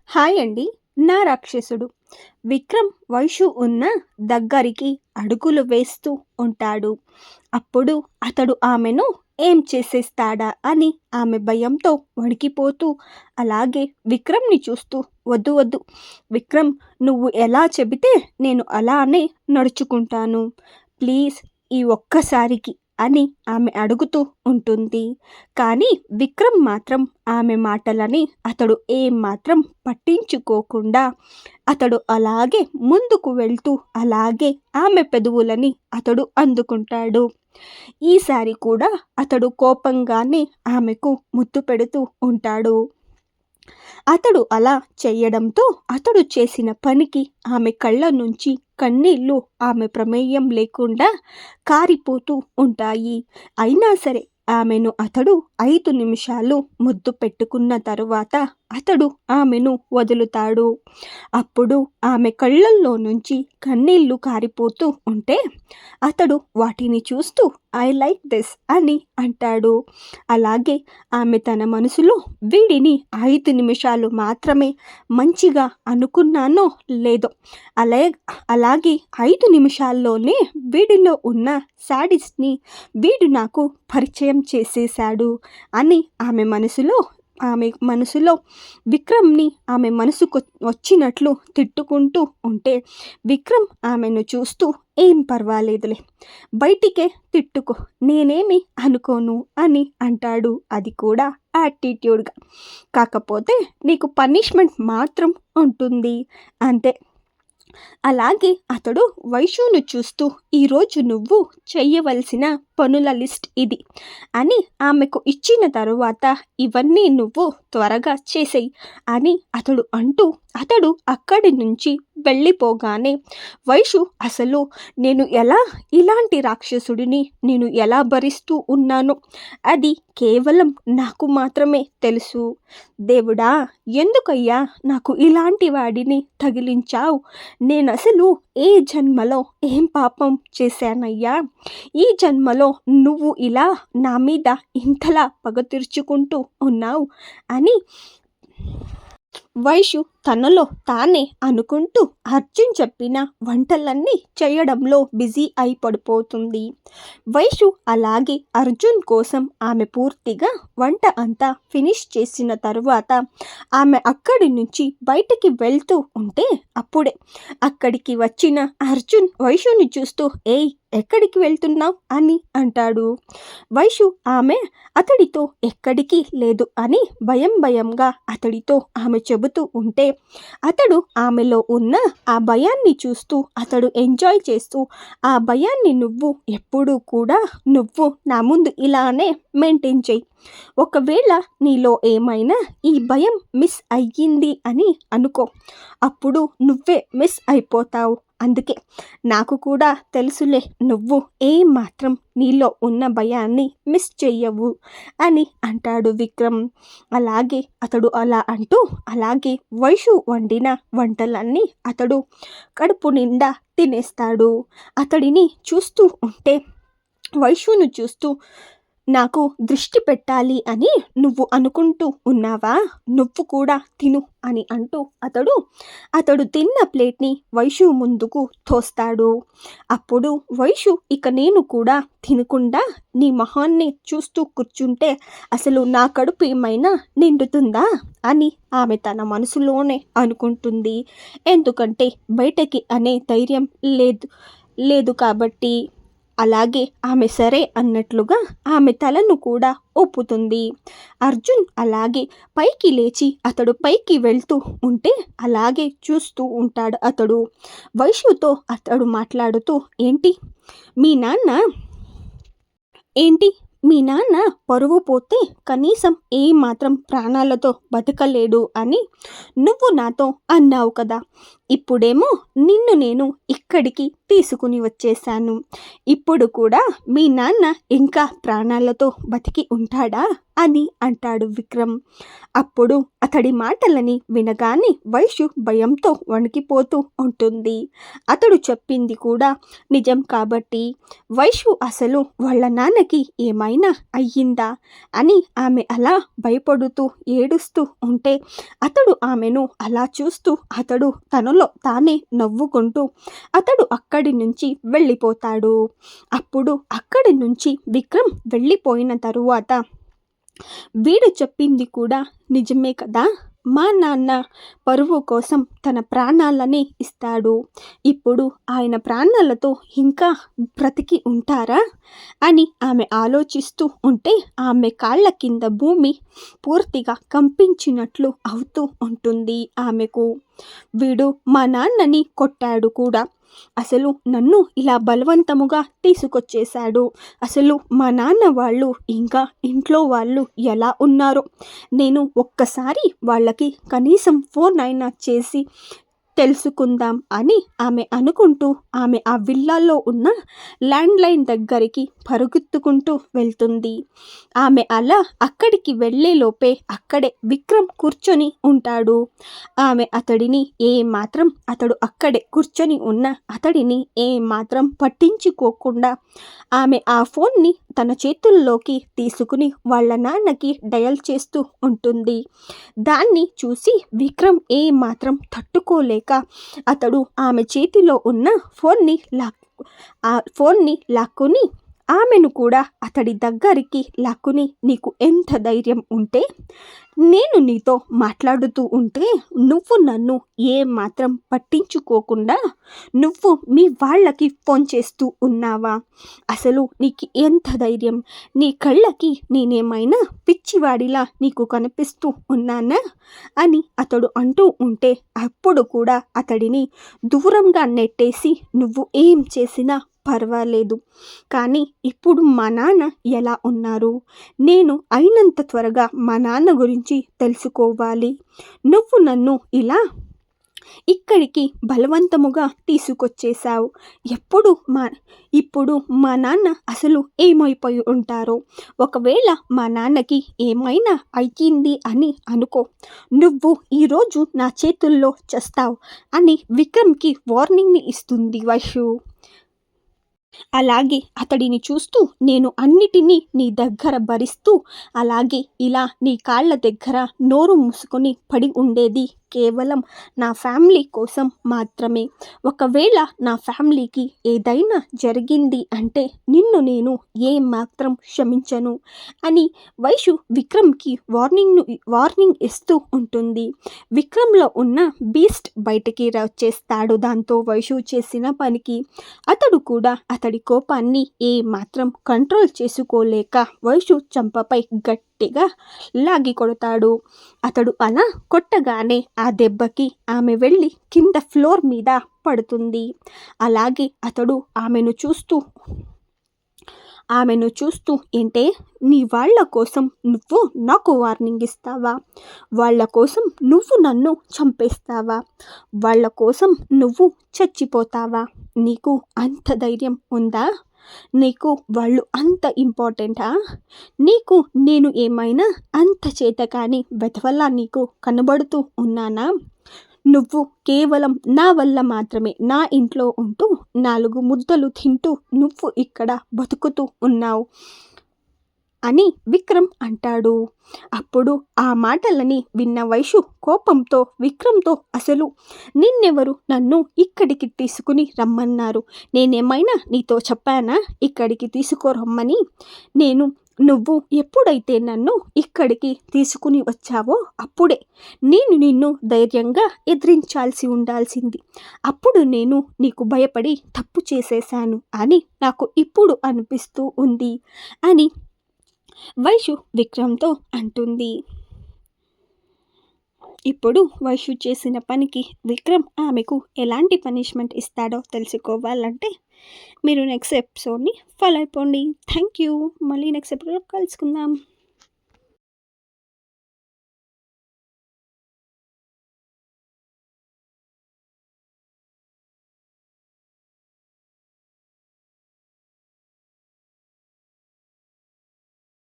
Hi అండి. నా రాక్షసుడు విక్రమ్ వైషు ఉన్న దగ్గరికి అడుగులు వేస్తూ ఉంటాడు. అప్పుడు అతడు ఆమెను ఏం చేసేస్తాడా అని ఆమె భయంతో వణికిపోతూ అలాగే విక్రమ్ని చూస్తూ వద్దు వద్దు విక్రమ్, నువ్వు ఎలా చెబితే నేను అలానే నడుచుకుంటాను. ప్లీజ్ ఈ ఒక్కసారికి అని ఆమె అడుగుతూ ఉంటుంది. కానీ విక్రమ్ మాత్రం ఆమె మాటలని అతడు ఏమాత్రం పట్టించుకోకుండా అతడు అలాగే ముందుకు వెళ్తూ అలాగే ఆమె పెదవులని అతడు అందుకుంటాడు. ఈసారి కూడా అతడు కోపంగానే ఆమెకు ముద్దు పెడుతూ ఉంటాడు. అతడు అలా చేయడంతో అతడు చేసిన పనికి ఆమె కళ్ళ నుంచి కన్నీళ్ళు ఆమె ప్రమేయం లేకుండా కారిపోతూ ఉంటాయి. అయినా సరే ఆమెను అతడు 5 నిమిషాలు ముద్దు పెట్టుకున్న తరువాత అతడు ఆమెను వదులుతాడు. అప్పుడు ఆమె కళ్ళల్లో నుంచి కన్నీళ్లు కారిపోతూ ఉంటే అతడు వాటిని చూస్తూ ఐ లైక్ దిస్ అని అంటాడు. అలాగే ఆమె తన మనసులో వీడిని 5 నిమిషాలు మాత్రమే మంచిగా అనుకున్నానో లేదో, అలాగే 5 నిమిషాల్లోనే వీడిలో ఉన్న సాడిస్ట్ని వీడు నాకు పరిచయం చేసేశాడు అని ఆమె మనసులో విక్రమ్ని ఆమె మనసుకు వచ్చినట్లు తిట్టుకుంటూ ఉంటే విక్రమ్ ఆమెను చూస్తూ ఏం పర్వాలేదులే, బయటికే తిట్టుకో, నేనేమి అనుకోను అని అంటాడు. అది కూడా యాటిట్యూడ్గా. కాకపోతే నీకు పనిష్మెంట్ మాత్రం ఉంటుంది అంతే. అలాగే అతడు వైషును చూస్తూ ఈరోజు నువ్వు చెయ్యవలసిన పనుల లిస్ట్ ఇది అని ఆమెకు ఇచ్చిన తరువాత ఇవన్నీ నువ్వు త్వరగా చేసేయి అని అతడు అక్కడి నుంచి వెళ్ళిపోగానే వైషు అసలు నేను ఇలాంటి రాక్షసుడిని నేను ఎలా భరిస్తూ ఉన్నాను అది కేవలం నాకు మాత్రమే తెలుసు. దేవుడా, ఎందుకయ్యా నాకు ఇలాంటి వాడిని తగిలించావు? నేనసలు ఏ జన్మలో ఏం పాపం చేశానయ్యా? ఈ జన్మలో నువ్వు ఇలా నా మీద ఇంతలా పగ తీర్చుకుంటూ ఉన్నావు అని వైషు తనలో తానే అనుకుంటూ అర్జున్ చెప్పిన వంటలన్నీ చేయడంలో బిజీ అయి పడిపోతుంది. వైషు అలాగే అర్జున్ కోసం ఆమె పూర్తిగా వంట అంతా ఫినిష్ చేసిన తరువాత ఆమె అక్కడి నుంచి బయటికి వెళ్తూ ఉంటే అప్పుడే అక్కడికి వచ్చిన అర్జున్ వైషుని చూస్తూ ఏయ్, ఎక్కడికి వెళ్తున్నావు అని అంటాడు. వైషు అతడితో ఎక్కడికి లేదు అని భయంగా అతడితో ఆమె చెబుతూ ఉంటే అతడు ఆమెలో ఉన్న ఆ భయాన్ని చూస్తూ అతడు ఎంజాయ్ చేస్తూ ఆ భయాన్ని ఎప్పుడూ కూడా నువ్వు నా ముందు ఇలానే మెయింటైన్ చేయి. ఒకవేళ నీలో ఏమైనా ఈ భయం మిస్ అయ్యింది అని అనుకో, అప్పుడు నువ్వే మిస్ అయిపోతావు. అందుకే నాకు కూడా తెలుసులే, నువ్వు మాత్రం నీలో ఉన్న భయాన్ని మిస్ చెయ్యవు అని అంటాడు విక్రమ్. అలాగే అతడు అలా అంటూ అలాగే వైషు వండిన వంటలన్నీ అతడు కడుపు నిండా తినేస్తాడు. అతడిని చూస్తూ ఉంటే వైషును చూస్తూ నాకు దృష్టి పెట్టాలి అని నువ్వు అనుకుంటూ ఉన్నావా? నువ్వు కూడా తిను అని అంటూ అతడు తిన్న ప్లేట్ని వైషు ముందుకు తోస్తాడు. అప్పుడు వైషు ఇక నేను కూడా తినకుండా నీ మొహాన్ని చూస్తూ కూర్చుంటే అసలు నా కడుపు ఏమైనా నిండుతుందా అని ఆమె తన మనసులోనే అనుకుంటుంది. ఎందుకంటే బయటకి అనే ధైర్యం లేదు కాబట్టి. అలాగే ఆమె సరే అన్నట్లుగా ఆమె తలను కూడా ఊపుతుంది. అర్జున్ అలాగే పైకి లేచి అతడు పైకి వెళ్తూ ఉంటే అలాగే చూస్తూ ఉంటాడు. వైషుతో అతడు మాట్లాడుతూ మీ నాన్న పరువు పోతే కనీసం మాత్రం ప్రాణాలతో బతకలేడు అని నువ్వు నాతో అన్నావు కదా, ఇప్పుడేమో నిన్ను నేను ఇక్కడికి తీసుకుని వచ్చేశాను. ఇప్పుడు కూడా మీ నాన్న ఇంకా ప్రాణాలతో బతికి ఉంటాడా అని అంటాడు విక్రమ్. అప్పుడు అతడి మాటలని వినగానే వైషు భయంతో వణికిపోతూ ఉంటుంది. అతడు చెప్పింది కూడా నిజం కాబట్టి వైషు అసలు వాళ్ళ నాన్నకి ఏమైనా అయ్యిందా అని ఆమె అలా భయపడుతూ ఏడుస్తూ ఉంటే అతడు ఆమెను అలా చూస్తూ అతడు తనలో తానే నవ్వుకుంటూ అతడు అక్కడి నుంచి వెళ్ళిపోతాడు. అప్పుడు అక్కడి నుంచి విక్రమ్ వెళ్ళిపోయిన తరువాత వీడు చెప్పింది కూడా నిజమే కదా, మా నాన్న పరువు కోసం తన ప్రాణాలని ఇస్తాడు. ఇప్పుడు ఆయన ప్రాణాలతో ఇంకా బ్రతికి ఉంటారా అని ఆమె ఆలోచిస్తూ ఉంటే ఆమె కాళ్ళ కింద భూమి పూర్తిగా కంపించినట్లు అవుతూ ఉంటుంది ఆమెకు. వీడు మా నాన్నని కొట్టాడు కూడా, అసలు నన్ను ఇలా బలవంతముగా తీసుకొచ్చేశాడు. అసలు మా నాన్న వాళ్ళు ఇంకా ఇంట్లో వాళ్ళు ఎలా ఉన్నారో నేను ఒక్కసారి వాళ్ళకి కనీసం ఫోన్ అయినా చేసి తెలుసుకుందాం అని ఆమె అనుకుంటూ ఆమె ఆ విల్లాలో ఉన్న ల్యాండ్లైన్ దగ్గరికి పరుగెత్తుకుంటూ వెళ్తుంది. ఆమె అలా అక్కడికి వెళ్ళేలోపే అక్కడే విక్రమ్ కూర్చొని ఉంటాడు. ఆమె అతడిని ఏమాత్రం అతడు అక్కడే కూర్చొని ఉన్న అతడిని ఏమాత్రం పట్టించుకోకుండా ఆమె ఆ ఫోన్ని తన చేతుల్లోకి తీసుకుని వాళ్ళ నాన్నకి డయల్ చేస్తూ ఉంటుంది. దాన్ని చూసి విక్రమ్ ఏమాత్రం తట్టుకోలేక అతడు ఆమె చేతిలో ఉన్న ఫోన్ని లాక్కుని ఆమెను కూడా అతడి దగ్గరికి లాక్కుని, నీకు ఎంత ధైర్యం ఉంటే నేను నీతో మాట్లాడుతూ ఉంటే నువ్వు నన్ను ఏమాత్రం పట్టించుకోకుండా నువ్వు మీ వాళ్ళకి ఫోన్ చేస్తూ ఉన్నావా? అసలు నీకు ఎంత ధైర్యం? నీ కళ్ళకి నేనేమైనా పిచ్చివాడిలా నీకు కనిపిస్తూ ఉన్నానా అని అతడు అంటూ ఉంటే అప్పుడు కూడా అతడిని దూరంగా నెట్టేసి, నువ్వు ఏం చేసినా పర్వాలేదు, కానీ ఇప్పుడు మా నాన్న ఎలా ఉన్నారు? నేను అయినంత త్వరగా మా నాన్న గురించి తెలుసుకోవాలి. నువ్వు నన్ను ఇలా ఇక్కడికి బలవంతముగా తీసుకొచ్చేశావు. ఇప్పుడు మా నాన్న అసలు ఏమైపోయి ఉంటారో? ఒకవేళ మా నాన్నకి ఏమైనా అయ్యింది అని అనుకో, నువ్వు ఈరోజు నా చేతుల్లో చస్తావు అని విక్రమ్కి వార్నింగ్ని ఇస్తుంది వైషు. అలాగే అతడిని చూస్తూ, నేను అన్నిటినీ నీ దగ్గర భరిస్తూ అలాగే ఇలా నీ కాళ్ళ దగ్గర నోరు మూసుకొని పడి ఉండేది కేవలం నా ఫ్యామిలీ కోసం మాత్రమే. ఒకవేళ నా ఫ్యామిలీకి ఏదైనా జరిగింది అంటే నిన్ను నేను ఏమాత్రం క్షమించను అని వైషు విక్రమ్కి వార్నింగ్ ఇస్తూ ఉంటుంది. విక్రమ్లో ఉన్న బీస్ట్ బయటికి వచ్చేస్తాడు. దాంతో వైషు చేసిన పనికి అతడు కూడా అతడి కోపాన్ని ఏమాత్రం కంట్రోల్ చేసుకోలేక వైషు చంపపై గట్టిగా లాగి కొడతాడు. అతడు అలా కొట్టగానే ఆ దెబ్బకి ఆమె వెళ్ళి కింద ఫ్లోర్ మీద పడుతుంది. అలాగే అతడు ఆమెను చూస్తూ ఏంటే, నీ వాళ్ళ కోసం నువ్వు నాకు వార్నింగ్ ఇస్తావా? వాళ్ళ కోసం నువ్వు నన్ను చంపేస్తావా? వాళ్ళ కోసం నువ్వు చచ్చిపోతావా? నీకు అంత ధైర్యం ఉందా? నీకు వాళ్ళు అంత ఇంపార్టెంటా? నీకు నేను ఏమైనా అంత చేతకాని వెధవలా నీకు కనబడుతూ ఉన్నానా? నువ్వు కేవలం నా వల్ల మాత్రమే నా ఇంట్లో ఉంటూ 4 ముద్దలు తింటూ నువ్వు ఇక్కడ బతుకుతూ ఉన్నావు అని విక్రమ్ అంటాడు. అప్పుడు ఆ మాటలని విన్న వైషు కోపంతో విక్రమ్తో, అసలు నిన్నెవరు నన్ను ఇక్కడికి తీసుకుని రమ్మన్నారు? నేనేమైనా నీతో చెప్పానా ఇక్కడికి తీసుకురమ్మని? నువ్వు ఎప్పుడైతే నన్ను ఇక్కడికి తీసుకుని వచ్చావో అప్పుడే నేను నిన్ను ధైర్యంగా ఎదిరించాల్సి ఉండాల్సింది. అప్పుడు నేను నీకు భయపడి తప్పు చేసేశాను అని నాకు ఇప్పుడు అనిపిస్తూ ఉంది అని వైషు విక్రమ్తో అంటుంది. ఇప్పుడు వైషు చేసిన పనికి విక్రమ్ ఆమెకు ఎలాంటి పనిష్మెంట్ ఇస్తాడో తెలుసుకోవాలంటే మీరు నెక్స్ట్ ఎపిసోడ్ని ఫాలో అయిపోండి. Thank you. మళ్ళీ నెక్స్ట్ ఎపిసోడ్లో కలుసుకుందాం.